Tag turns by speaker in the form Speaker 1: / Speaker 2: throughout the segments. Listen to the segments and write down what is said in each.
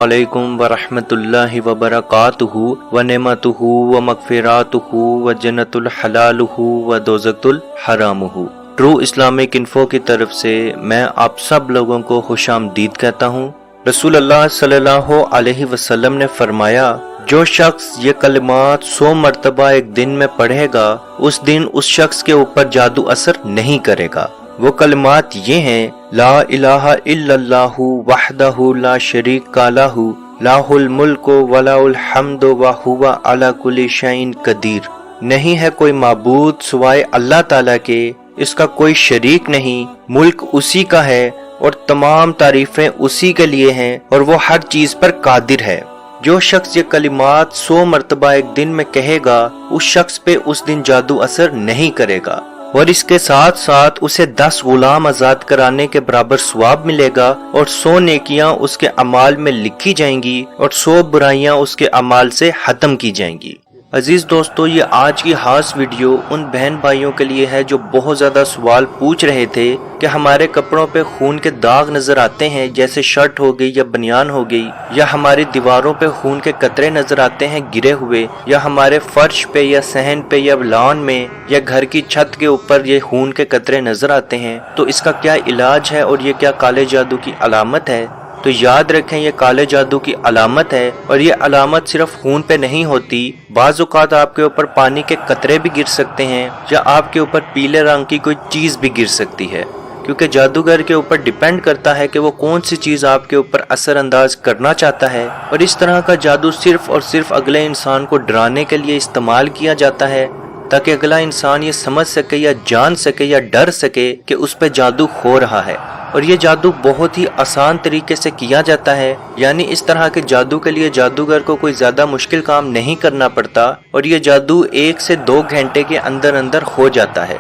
Speaker 1: علیکم ورحمۃ اللہ وبرکاتہ ونعمتہ ومغفراتہ وجنت الحلالہ ودوزت الحرامہ۔ ٹرو اسلامک انفو کی طرف سے میں آپ سب لوگوں کو خوش آمدید کہتا ہوں۔ رسول اللہ صلی اللہ علیہ وسلم نے فرمایا، جو شخص یہ کلمات 100 مرتبہ ایک دن میں پڑھے گا، اس دن اس شخص کے اوپر جادو اثر نہیں کرے گا۔ وہ کلمات یہ ہیں: لا الہ الا اللہ وحدہ لا شریک لہ لہ الملک ولہ الحمد وہو علی کل شیء قدیر۔ نہیں ہے کوئی معبود سوائے اللہ تعالیٰ کے، اس کا کوئی شریک نہیں، ملک اسی کا ہے اور تمام تعریفیں اسی کے لیے ہیں اور وہ ہر چیز پر قادر ہے۔ جو شخص یہ کلمات 100 مرتبہ ایک دن میں کہے گا، اس شخص پہ اس دن جادو اثر نہیں کرے گا، اور اس کے ساتھ ساتھ اسے 10 غلام آزاد کرانے کے برابر ثواب ملے گا، اور 100 نیکیاں اس کے اعمال میں لکھی جائیں گی اور 100 برائیاں اس کے اعمال سے ختم کی جائیں گی۔ عزیز دوستو، یہ آج کی خاص ویڈیو ان بہن بھائیوں کے لیے ہے جو بہت زیادہ سوال پوچھ رہے تھے کہ ہمارے کپڑوں پہ خون کے داغ نظر آتے ہیں، جیسے شرٹ ہو گئی یا بنیان ہو گئی، یا ہماری دیواروں پہ خون کے قطرے نظر آتے ہیں گرے ہوئے، یا ہمارے فرش پہ یا صحن پہ یا لان میں یا گھر کی چھت کے اوپر یہ خون کے قطرے نظر آتے ہیں، تو اس کا کیا علاج ہے اور یہ کیا کالے جادو کی علامت ہے؟ تو یاد رکھیں، یہ کالے جادو کی علامت ہے، اور یہ علامت صرف خون پہ نہیں ہوتی۔ بعض اوقات آپ کے اوپر پانی کے قطرے بھی گر سکتے ہیں، یا آپ کے اوپر پیلے رنگ کی کوئی چیز بھی گر سکتی ہے، کیونکہ جادوگر کے اوپر ڈیپینڈ کرتا ہے کہ وہ کون سی چیز آپ کے اوپر اثر انداز کرنا چاہتا ہے۔ اور اس طرح کا جادو صرف اور صرف اگلے انسان کو ڈرانے کے لیے استعمال کیا جاتا ہے، تاکہ اگلا انسان یہ سمجھ سکے یا جان سکے یا ڈر سکے کہ اس پہ جادو ہو رہا ہے۔ اور یہ جادو بہت ہی آسان طریقے سے کیا جاتا ہے، یعنی اس طرح کے جادو کے لیے جادوگر کو کوئی زیادہ مشکل کام نہیں کرنا پڑتا، اور یہ جادو 1 سے 2 گھنٹے کے اندر اندر ہو جاتا ہے۔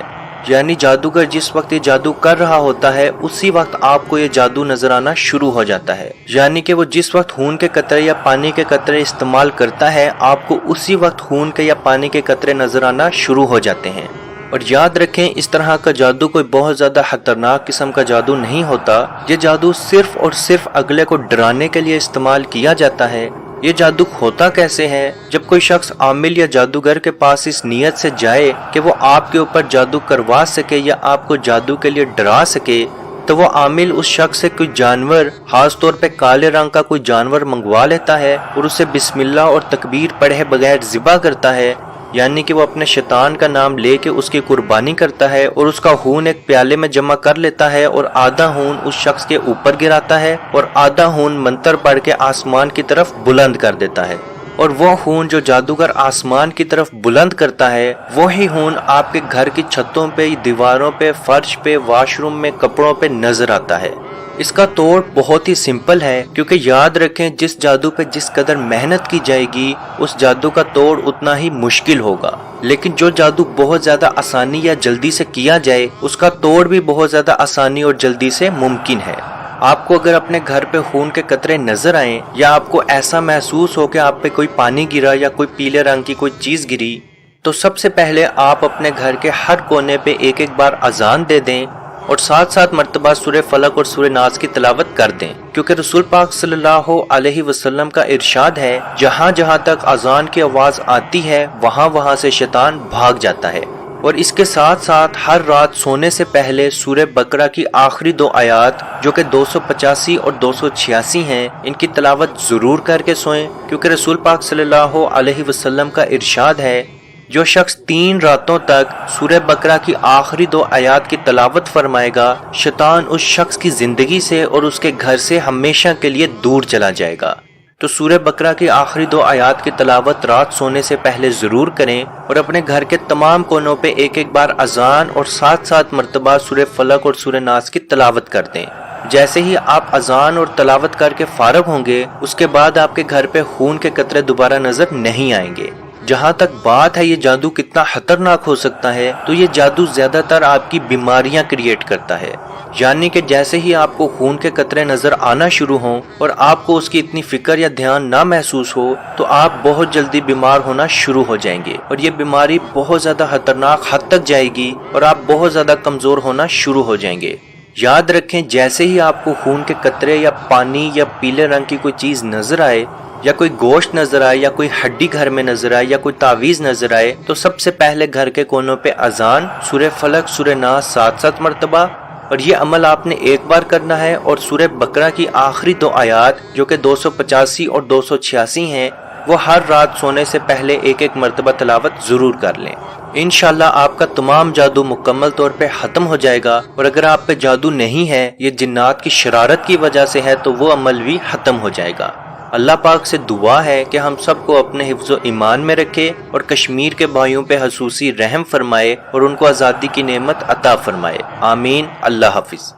Speaker 1: یعنی جادوگر جس وقت یہ جادو کر رہا ہوتا ہے، اسی وقت آپ کو یہ جادو نظر آنا شروع ہو جاتا ہے۔ یعنی کہ وہ جس وقت خون کے قطرے یا پانی کے قطرے استعمال کرتا ہے، آپ کو اسی وقت خون کے یا پانی کے قطرے نظر آنا شروع ہو جاتے ہیں۔ اور یاد رکھیں، اس طرح کا جادو کوئی بہت زیادہ خطرناک قسم کا جادو نہیں ہوتا۔ یہ جادو صرف اور صرف اگلے کو ڈرانے کے لیے استعمال کیا جاتا ہے۔ یہ جادو ہوتا کیسے ہے؟ جب کوئی شخص عامل یا جادوگر کے پاس اس نیت سے جائے کہ وہ آپ کے اوپر جادو کروا سکے یا آپ کو جادو کے لیے ڈرا سکے، تو وہ عامل اس شخص سے کوئی جانور، خاص طور پہ کالے رنگ کا کوئی جانور منگوا لیتا ہے، اور اسے بسم اللہ اور تکبیر پڑھے بغیر ذبح کرتا ہے۔ یعنی کہ وہ اپنے شیطان کا نام لے کے اس کی قربانی کرتا ہے، اور اس کا خون ایک پیالے میں جمع کر لیتا ہے، اور آدھا خون اس شخص کے اوپر گراتا ہے اور آدھا خون منتر پڑھ کے آسمان کی طرف بلند کر دیتا ہے۔ اور وہ خون جو جادوگر آسمان کی طرف بلند کرتا ہے، وہی خون آپ کے گھر کی چھتوں پہ، دیواروں پہ، فرش پہ، واش روم میں، کپڑوں پہ نظر آتا ہے۔ اس کا توڑ بہت ہی سمپل ہے، کیونکہ یاد رکھیں، جس جادو پہ جس قدر محنت کی جائے گی، اس جادو کا توڑ اتنا ہی مشکل ہوگا۔ لیکن جو جادو بہت زیادہ آسانی یا جلدی سے کیا جائے، اس کا توڑ بھی بہت زیادہ آسانی اور جلدی سے ممکن ہے۔ آپ کو اگر اپنے گھر پہ خون کے قطرے نظر آئیں، یا آپ کو ایسا محسوس ہو کہ آپ پہ کوئی پانی گرا یا کوئی پیلے رنگ کی کوئی چیز گری، تو سب سے پہلے آپ اپنے گھر کے ہر کونے پہ ایک ایک بار اذان دے دیں، اور 7 مرتبہ سورہ فلق اور سورہ ناس کی تلاوت کر دیں، کیونکہ رسول پاک صلی اللہ علیہ وسلم کا ارشاد ہے، جہاں جہاں تک اذان کی آواز آتی ہے، وہاں وہاں سے شیطان بھاگ جاتا ہے۔ اور اس کے ساتھ ساتھ ہر رات سونے سے پہلے سورہ بقرہ کی آخری 2 آیات، جو کہ 285 اور 286 ہیں، ان کی تلاوت ضرور کر کے سوئیں، کیونکہ رسول پاک صلی اللہ علیہ وسلم کا ارشاد ہے، جو شخص 3 راتوں تک سورہ بقرہ کی آخری 2 آیات کی تلاوت فرمائے گا، شیطان اس شخص کی زندگی سے اور اس کے گھر سے ہمیشہ کے لیے دور چلا جائے گا۔ تو سورہ بقرہ کی آخری 2 آیات کی تلاوت رات سونے سے پہلے ضرور کریں، اور اپنے گھر کے تمام کونوں پہ ایک ایک بار اذان اور 7 مرتبہ سورہ فلق اور سورہ ناس کی تلاوت کر دیں۔ جیسے ہی آپ اذان اور تلاوت کر کے فارغ ہوں گے، اس کے بعد آپ کے گھر پہ خون کے قطرے دوبارہ نظر نہیں آئیں گے۔ جہاں تک بات ہے یہ جادو کتنا خطرناک ہو سکتا ہے، تو یہ جادو زیادہ تر آپ کی بیماریاں کریٹ کرتا ہے۔ یعنی کہ جیسے ہی آپ کو خون کے قطرے نظر آنا شروع ہوں اور آپ کو اس کی اتنی فکر یا دھیان نہ محسوس ہو، تو آپ بہت جلدی بیمار ہونا شروع ہو جائیں گے، اور یہ بیماری بہت زیادہ خطرناک حد تک جائے گی، اور آپ بہت زیادہ کمزور ہونا شروع ہو جائیں گے۔ یاد رکھیں جیسے ہی آپ کو خون کے قطرے یا پانی یا پیلے رنگ کی کوئی چیز نظر آئے یا کوئی گوشت نظر آئے یا کوئی ہڈی گھر میں نظر آئے یا کوئی تعویذ نظر آئے تو سب سے پہلے گھر کے کونوں پہ اذان، سورہ فلق، سورہ ناس 7 مرتبہ، اور یہ عمل آپ نے ایک بار کرنا ہے، اور سورہ بقرہ کی آخری 2 آیات جو کہ 285 اور 286 ہیں وہ ہر رات سونے سے پہلے ایک مرتبہ تلاوت ضرور کر لیں۔ انشاءاللہ آپ کا تمام جادو مکمل طور پہ ختم ہو جائے گا، اور اگر آپ پہ جادو نہیں ہے، یہ جنات کی شرارت کی وجہ سے ہے، تو وہ عمل بھی ختم ہو جائے گا۔ اللہ پاک سے دعا ہے کہ ہم سب کو اپنے حفظ و ایمان میں رکھے اور کشمیر کے بھائیوں پہ خصوصی رحم فرمائے اور ان کو آزادی کی نعمت عطا فرمائے، آمین۔ اللہ حافظ۔